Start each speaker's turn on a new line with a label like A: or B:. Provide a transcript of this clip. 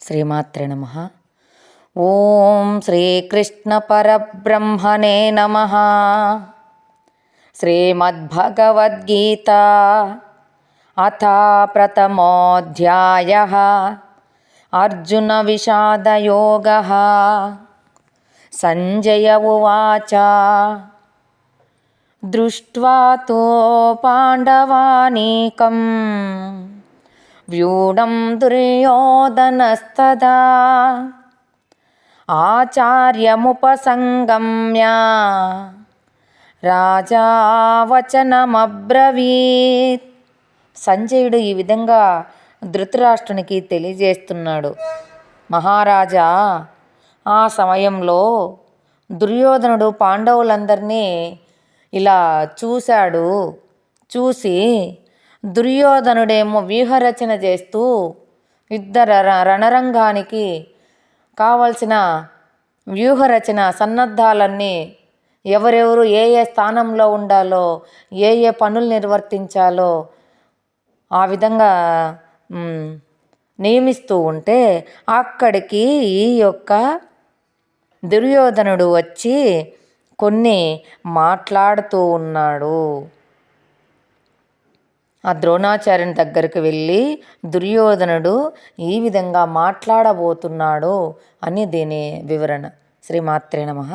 A: శ్రీమాత్రే నమః. ఓం శ్రీకృష్ణ పరబ్రహ్మణే నమః. శ్రీమద్భగవద్గీత అథ ప్రథమోऽధ్యాయః. అర్జున విషాదయోగః. సంజయ ఉవాచ దృష్ట్వా తో పాండవానీకం వ్యూఢం దుర్యోధనస్తదా ఆచార్యముపసంగమ్య రాజా వచనమబ్రవీత్. సంజయుడు ఈ విధంగా ధృతరాష్ట్రునికి తెలియజేస్తున్నాడు. మహారాజా, ఆ సమయంలో దుర్యోధనుడు పాండవులందరినీ ఇలా చూశాడు. చూసి దుర్యోధనుడేమో వ్యూహరచన చేస్తూ యుద్ధ రణరంగానికి కావలసిన వ్యూహరచన సన్నద్ధాలన్నీ ఎవరెవరు ఏ ఏ స్థానంలో ఉండాలో, ఏ ఏ పనులు నిర్వర్తించాలో ఆ విధంగా నియమిస్తూ ఉంటే అక్కడికి ఈ యొక్క దుర్యోధనుడు వచ్చి కొన్ని మాట్లాడుతూ ఉన్నాడు. ఆ ద్రోణాచార్యుని దగ్గరికి వెళ్ళి దుర్యోధనుడు ఈ విధంగా మాట్లాడబోతున్నాడు అని దీని వివరణ. శ్రీమాత్రే నమః.